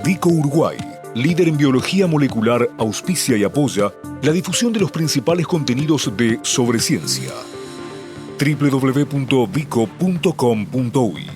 Vico Uruguay, líder en biología molecular, auspicia y apoya la difusión de los principales contenidos de Sobre Ciencia. www.vico.com.uy.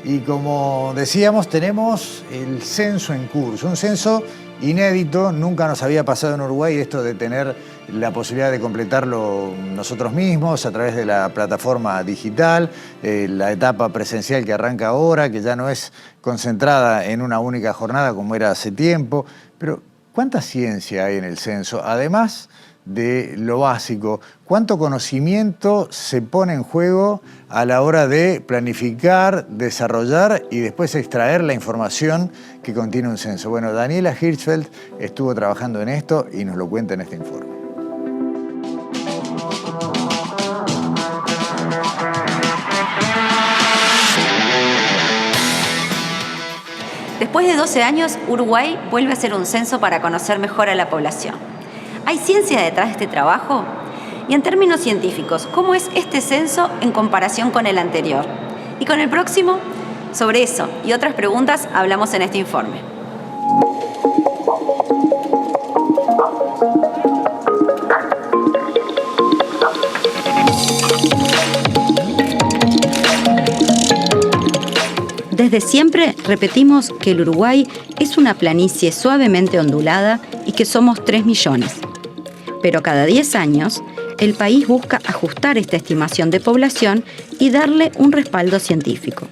Y como decíamos, tenemos el censo en curso, un censo inédito, nunca nos había pasado en Uruguay esto de tener la posibilidad de completarlo nosotros mismos a través de la plataforma digital, la etapa presencial que arranca ahora, que ya no es concentrada en una única jornada como era hace tiempo. Pero ¿cuánta ciencia hay en el censo? Además de lo básico, ¿cuánto conocimiento se pone en juego a la hora de planificar, desarrollar y después extraer la información que contiene un censo? Bueno, Daniela Hirschfeld estuvo trabajando en esto y nos lo cuenta en este informe. Después de 12 años, Uruguay vuelve a hacer un censo para conocer mejor a la población. ¿Hay ciencia detrás de este trabajo? Y en términos científicos, ¿cómo es este censo en comparación con el anterior? ¿Y con el próximo? Sobre eso y otras preguntas hablamos en este informe. Desde siempre repetimos que el Uruguay es una planicie suavemente ondulada y que somos 3 millones. Pero cada 10 años, el país busca ajustar esta estimación de población y darle un respaldo científico.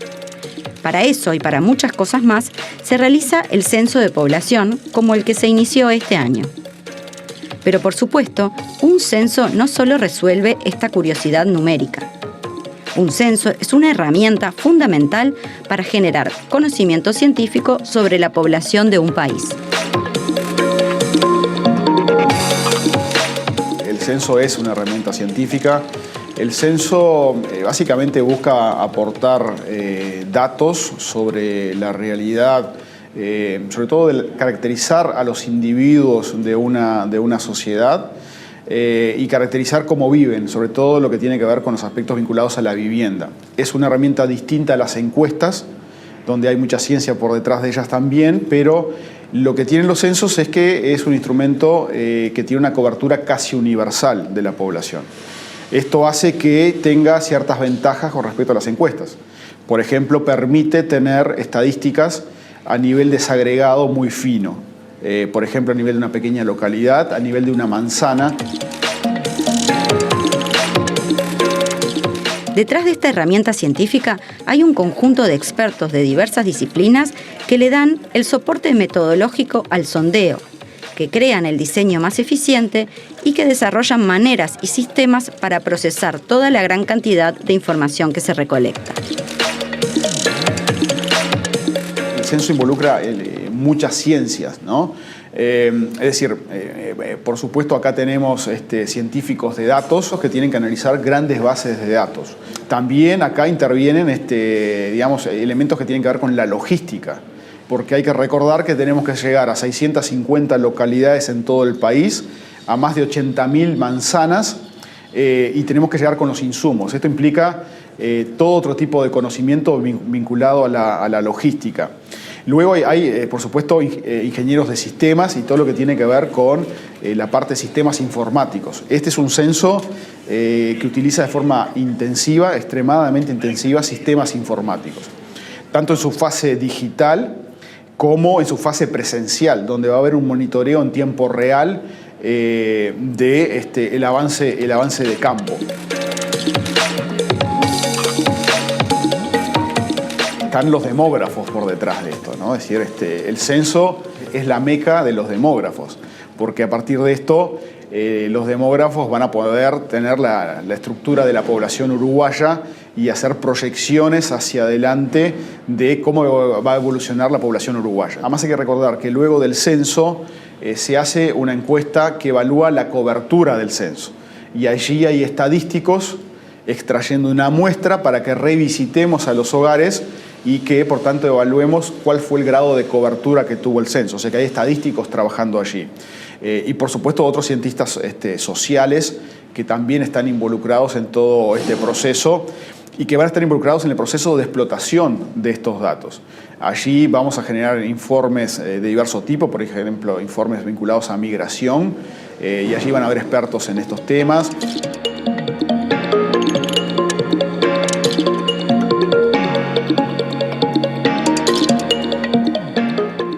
Para eso y para muchas cosas más, se realiza el censo de población como el que se inició este año. Pero por supuesto, un censo no solo resuelve esta curiosidad numérica. Un censo es una herramienta fundamental para generar conocimiento científico sobre la población de un país. El censo es una herramienta científica. El censo básicamente busca aportar datos sobre la realidad, sobre todo caracterizar a los individuos de una sociedad. Y caracterizar cómo viven, sobre todo lo que tiene que ver con los aspectos vinculados a la vivienda. Es una herramienta distinta a las encuestas, donde hay mucha ciencia por detrás de ellas también, pero lo que tienen los censos es que es un instrumento que tiene una cobertura casi universal de la población. Esto hace que tenga ciertas ventajas con respecto a las encuestas. Por ejemplo, permite tener estadísticas a nivel desagregado muy fino. Por ejemplo, a nivel de una pequeña localidad, a nivel de una manzana. Detrás de esta herramienta científica hay un conjunto de expertos de diversas disciplinas que le dan el soporte metodológico al sondeo, que crean el diseño más eficiente y que desarrollan maneras y sistemas para procesar toda la gran cantidad de información que se recolecta. El censo involucra muchas ciencias, ¿no? Es decir, por supuesto acá tenemos científicos de datos que tienen que analizar grandes bases de datos. También acá intervienen digamos, elementos que tienen que ver con la logística, porque hay que recordar que tenemos que llegar a 650 localidades en todo el país, a más de 80.000 manzanas, y tenemos que llegar con los insumos. Esto implica todo otro tipo de conocimiento vinculado a la logística. Luego hay por supuesto, ingenieros de sistemas y todo lo que tiene que ver con la parte de sistemas informáticos. Este es un censo que utiliza de forma intensiva, extremadamente intensiva, sistemas informáticos. Tanto en su fase digital como en su fase presencial, donde va a haber un monitoreo en tiempo real de el avance de campo. Están los demógrafos por detrás de esto, ¿no? Es decir, el censo es la meca de los demógrafos, porque a partir de esto los demógrafos van a poder tener la estructura de la población uruguaya y hacer proyecciones hacia adelante de cómo va a evolucionar la población uruguaya. Además hay que recordar que luego del censo se hace una encuesta que evalúa la cobertura del censo y allí hay estadísticos extrayendo una muestra para que revisitemos a los hogares y que, por tanto, evaluemos cuál fue el grado de cobertura que tuvo el censo. O sea, que hay estadísticos trabajando allí. Y, por supuesto, otros cientistas sociales que también están involucrados en todo este proceso y que van a estar involucrados en el proceso de explotación de estos datos. Allí vamos a generar informes de diverso tipo, por ejemplo, informes vinculados a migración, y allí van a haber expertos en estos temas.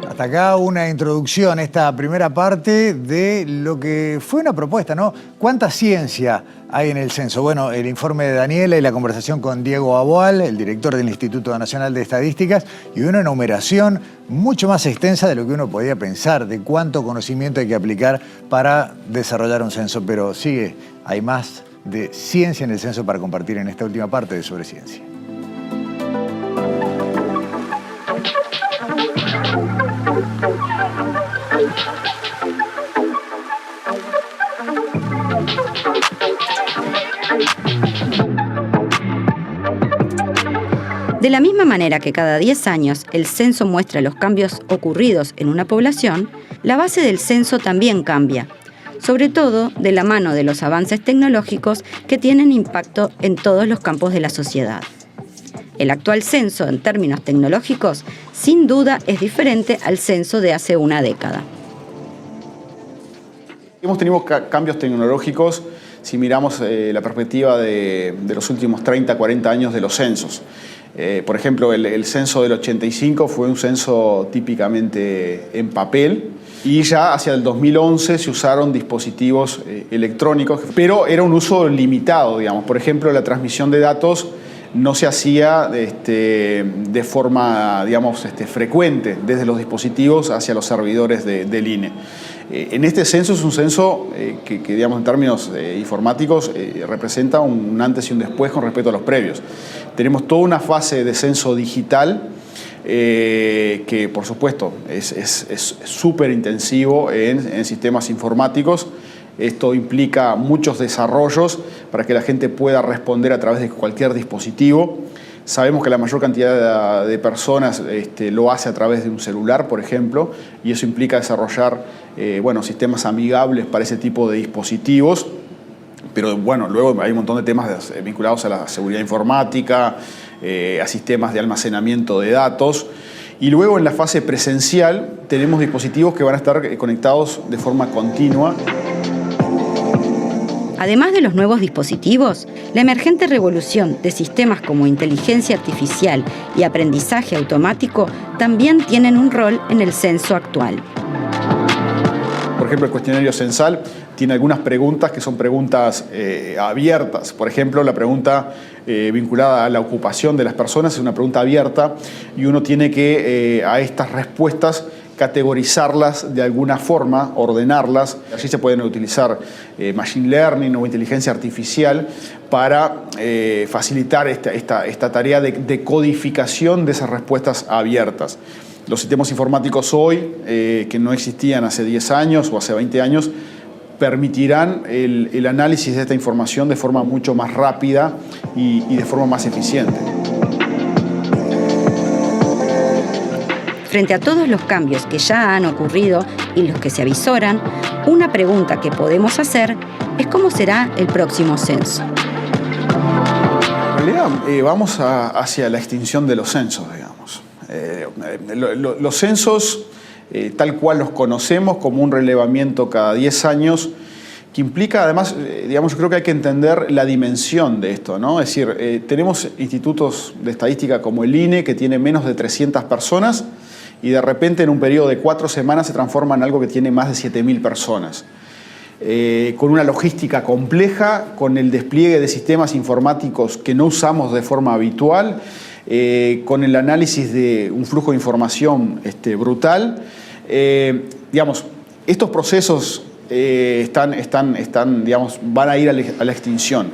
Hasta acá una introducción, esta primera parte de lo que fue una propuesta, ¿no? ¿Cuánta ciencia hay en el censo? Bueno, el informe de Daniela y la conversación con Diego Aboal, el director del Instituto Nacional de Estadísticas, y una enumeración mucho más extensa de lo que uno podía pensar, de cuánto conocimiento hay que aplicar para desarrollar un censo. Pero sigue, hay más de ciencia en el censo para compartir en esta última parte de Sobre Ciencia. De la misma manera que cada 10 años el censo muestra los cambios ocurridos en una población, la base del censo también cambia, sobre todo de la mano de los avances tecnológicos que tienen impacto en todos los campos de la sociedad. El actual censo, en términos tecnológicos, sin duda es diferente al censo de hace una década. Hemos tenido cambios tecnológicos si miramos la perspectiva de los últimos 30, 40 años de los censos. Por ejemplo, el censo del 85 fue un censo típicamente en papel, y ya hacia el 2011 se usaron dispositivos electrónicos, pero era un uso limitado, digamos. Por ejemplo, la transmisión de datos no se hacía de forma, digamos, frecuente desde los dispositivos hacia los servidores del INE. En este censo es un censo que digamos, en términos informáticos representa un antes y un después con respecto a los previos. Tenemos toda una fase de censo digital que, por supuesto, es súper intensivo en sistemas informáticos. Esto implica muchos desarrollos para que la gente pueda responder a través de cualquier dispositivo. Sabemos que la mayor cantidad de personas lo hace a través de un celular, por ejemplo, y eso implica desarrollar sistemas amigables para ese tipo de dispositivos. Pero bueno, luego hay un montón de temas vinculados a la seguridad informática, a sistemas de almacenamiento de datos. Y luego en la fase presencial tenemos dispositivos que van a estar conectados de forma continua. Además de los nuevos dispositivos, la emergente revolución de sistemas como inteligencia artificial y aprendizaje automático también tienen un rol en el censo actual. Por ejemplo, el cuestionario censal tiene algunas preguntas que son preguntas abiertas. Por ejemplo, la pregunta vinculada a la ocupación de las personas es una pregunta abierta y uno tiene que a estas respuestas categorizarlas de alguna forma, ordenarlas. Allí se pueden utilizar machine learning o inteligencia artificial para facilitar esta tarea de codificación de esas respuestas abiertas. Los sistemas informáticos hoy, que no existían hace 10 años o hace 20 años, permitirán el análisis de esta información de forma mucho más rápida y de forma más eficiente. Frente a todos los cambios que ya han ocurrido y los que se avisoran, una pregunta que podemos hacer es cómo será el próximo censo. En realidad vamos hacia la extinción de los censos, digamos. Los censos, tal cual los conocemos, como un relevamiento cada 10 años, que implica además, digamos, yo creo que hay que entender la dimensión de esto, ¿no? Es decir, tenemos institutos de estadística como el INE, que tiene menos de 300 personas, y de repente en un periodo de 4 semanas se transforma en algo que tiene más de 7.000 personas. Con una logística compleja, con el despliegue de sistemas informáticos que no usamos de forma habitual, con el análisis de un flujo de información brutal. Digamos, estos procesos van a ir a la extinción.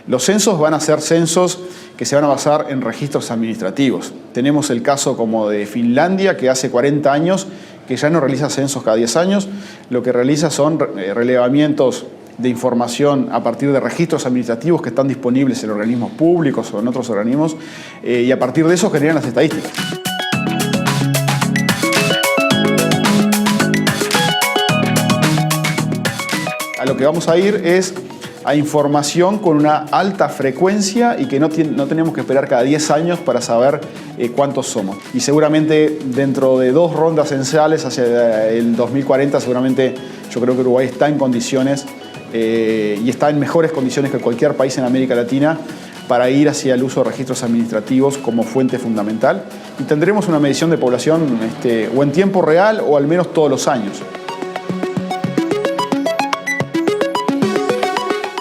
Los censos van a ser censos que se van a basar en registros administrativos. Tenemos el caso como de Finlandia, que hace 40 años que ya no realiza censos cada 10 años, lo que realiza son relevamientos de información a partir de registros administrativos que están disponibles en organismos públicos o en otros organismos, y a partir de eso generan las estadísticas. A lo que vamos a ir es a información con una alta frecuencia y que no tenemos que esperar cada 10 años para saber cuántos somos. Y seguramente dentro de 2 rondas censales hacia el 2040, seguramente yo creo que Uruguay está en condiciones y está en mejores condiciones que cualquier país en América Latina para ir hacia el uso de registros administrativos como fuente fundamental. Y tendremos una medición de población o en tiempo real o al menos todos los años.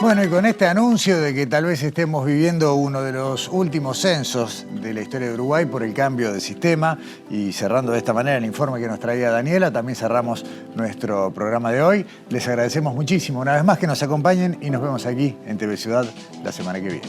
Bueno, y con este anuncio de que tal vez estemos viviendo uno de los últimos censos de la historia de Uruguay por el cambio de sistema y cerrando de esta manera el informe que nos traía Daniela, también cerramos nuestro programa de hoy. Les agradecemos muchísimo una vez más que nos acompañen y nos vemos aquí en TV Ciudad la semana que viene.